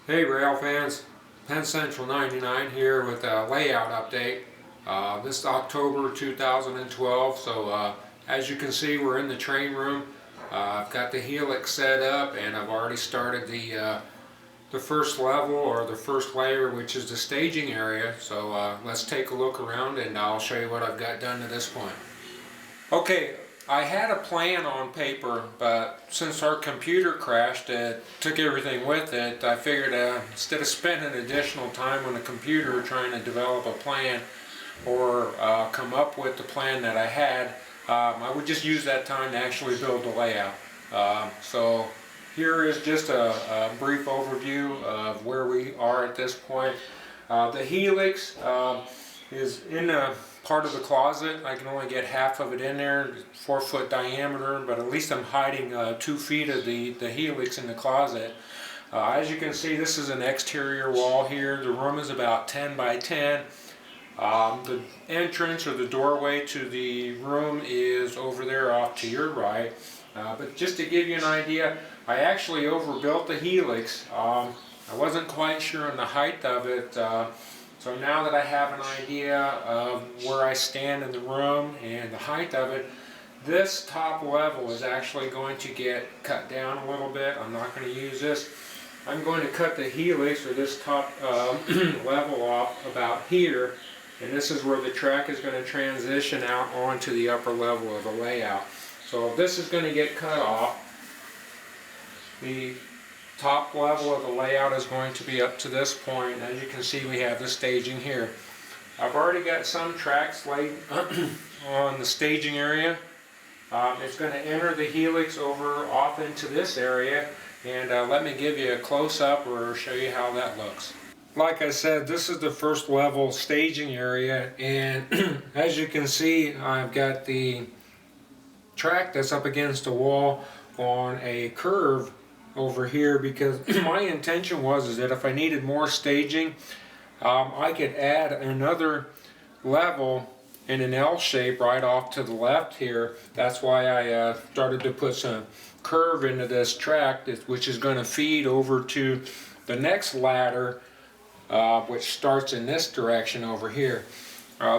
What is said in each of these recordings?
Hey rail fans, Penn Central 99 here with a layout update. This is October 2012, so as you can see we're in the train room. I've got the Helix set up and I've already started the first level or the first layer, which is the staging area. So let's take a look around and I'll show you what I've got done to this point. Okay, I had a plan on paper, but since our computer crashed, it took everything with it. I figured instead of spending additional time on the computer trying to develop a plan or come up with the plan that I had, I would just use that time to actually build the layout. So here is just a brief overview of where we are at this point. The Helix is in a part of the closet. I can only get half of it in there, 4-foot diameter, but at least I'm hiding 2 feet of the Helix in the closet. As you can see, this is an exterior wall here. The room is about 10 by 10. The entrance or the doorway to the room is over there off to your right. But just to give you an idea, I actually overbuilt the Helix. I wasn't quite sure on the height of it. So now that I have an idea of where I stand in the room and the height of it, this top level is actually going to get cut down a little bit. I'm not going to use this. I'm going to cut the Helix or this top level off about here, and this is where the track is going to transition out onto the upper level of the layout. So if this is going to get cut off, the top level of the layout is going to be up to this point. As you can see, we have the staging here. I've already got some tracks laid on the staging area. It's going to enter the Helix over off into this area, and let me give you a close-up or show you how that looks. Like I said, this is the first level staging area, and as you can see, I've got the track that's up against the wall on a curve over here, because my intention was that if I needed more staging, I could add another level in an L shape right off to the left here. That's why I started to put some curve into this track, which is going to feed over to the next ladder, which starts in this direction over here.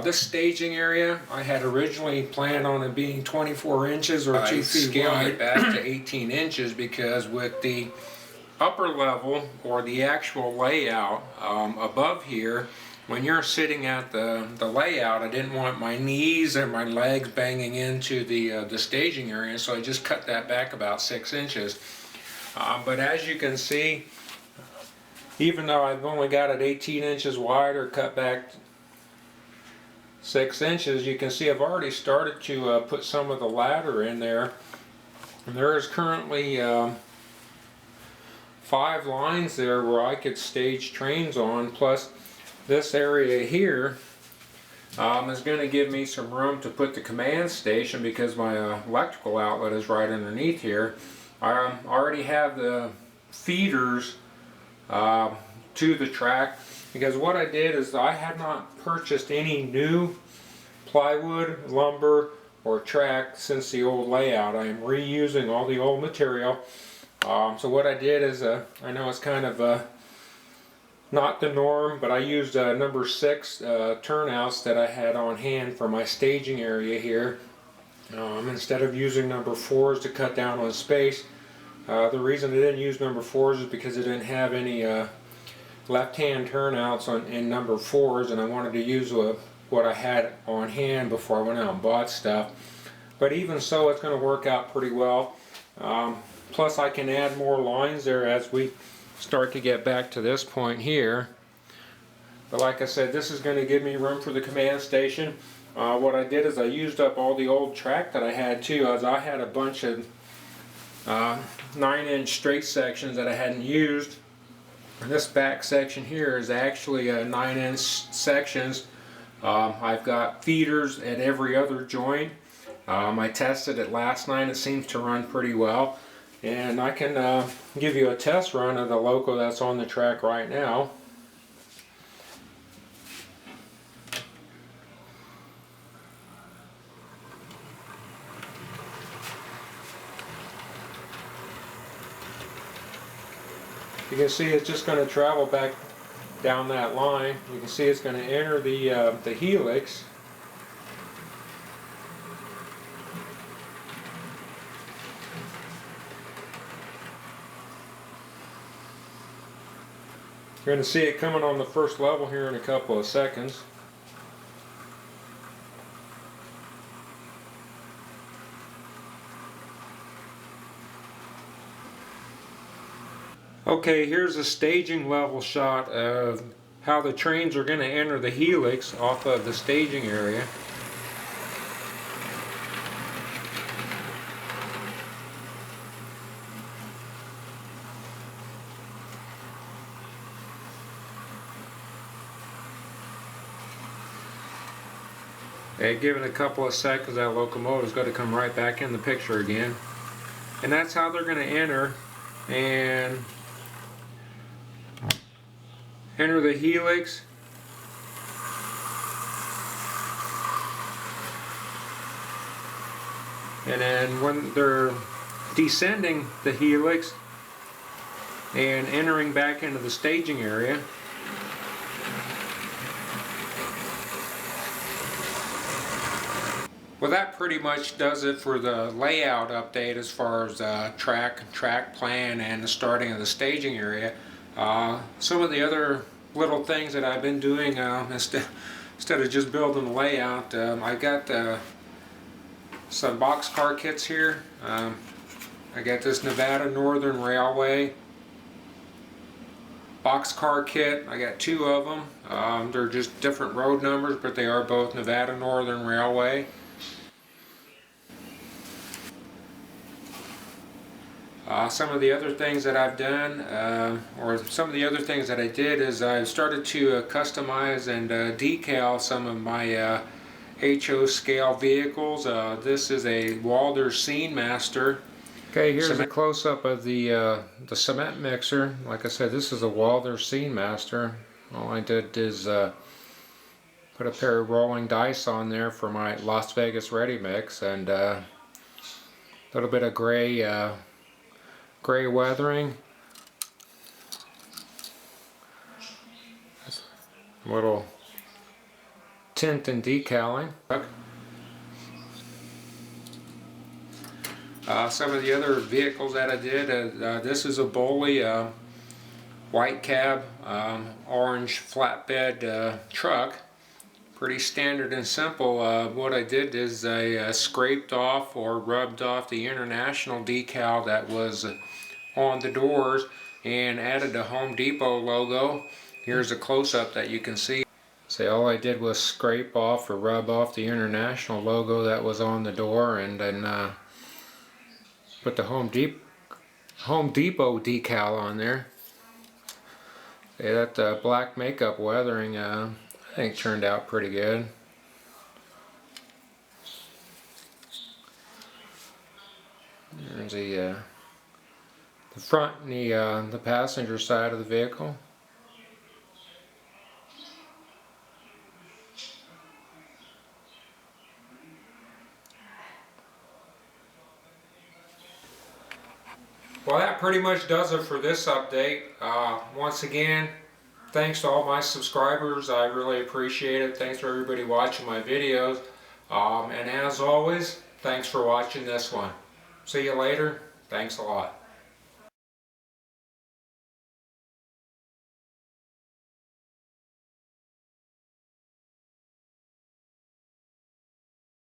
This staging area, I had originally planned on it being 24 inches or 2 feet scaled it back to 18 inches because with the upper level or the actual layout above here, when you're sitting at the layout, I didn't want my knees and my legs banging into the staging area, so I just cut that back about 6 inches. But as you can see, even though I've only got it 18 inches wide or cut back 6 inches, you can see I've already started to put some of the ladder in there. And there is currently 5 lines there where I could stage trains on, plus this area here is going to give me some room to put the command station because my electrical outlet is right underneath here. I already have the feeders to the track, because what I did is I had not purchased any new plywood, lumber, or track since the old layout. I am reusing all the old material. So what I did is, I know it's kind of not the norm, but I used number 6 turnouts that I had on hand for my staging area here. Instead of using number 4s to cut down on space. The reason I didn't use number 4s is because I didn't have any left-hand turnouts in number 4s, and I wanted to use what I had on hand before I went out and bought stuff. But even so, it's going to work out pretty well. Plus I can add more lines there as we start to get back to this point here. But like I said, this is going to give me room for the command station. What I did is I used up all the old track that I had too, as I had a bunch of 9-inch straight sections that I hadn't used. And this back section here is actually 9-inch sections. I've got feeders at every other joint. I tested it last night. It seems to run pretty well. And I can give you a test run of the loco that's on the track right now. You can see it's just going to travel back down that line. You can see it's going to enter the helix. You're going to see it coming on the first level here in a couple of seconds. Okay, here's a staging level shot of how the trains are going to enter the helix off of the staging area. Okay, give it a couple of seconds, that locomotive's got to come right back in the picture again. And that's how they're going to enter the helix. And then when they're descending the helix and entering back into the staging area, well, that pretty much does it for the layout update as far as track plan and the starting of the staging area. Some of the other little things that I've been doing instead of just building the layout, I got some boxcar kits here. I got this Nevada Northern Railway boxcar kit. I got 2 of them. They're just different road numbers, but they are both Nevada Northern Railway. Some of the other things that I've done, or some of the other things that I did, is I started to customize and decal some of my HO scale vehicles. This is a Walder Scene Master. Okay, here's a close-up of the cement mixer. Like I said, this is a Walder Scene Master. All I did is put a pair of rolling dice on there for my Las Vegas Ready Mix, and a little bit of gray weathering, a little tint and decaling. Some of the other vehicles that I did, this is a Boley white cab orange flatbed truck. Pretty standard and simple. What I did is I scraped off or rubbed off the international decal that was on the doors and added the Home Depot logo. Here's a close-up that you can see. So all I did was scrape off or rub off the international logo that was on the door, and then put the Home Depot decal on there. Yeah, that black makeup weathering I think turned out pretty good. There's the front and the passenger side of the vehicle. Well, that pretty much does it for this update. Once again, thanks to all my subscribers. I really appreciate it. Thanks for everybody watching my videos. And as always, thanks for watching this one. See you later. Thanks a lot.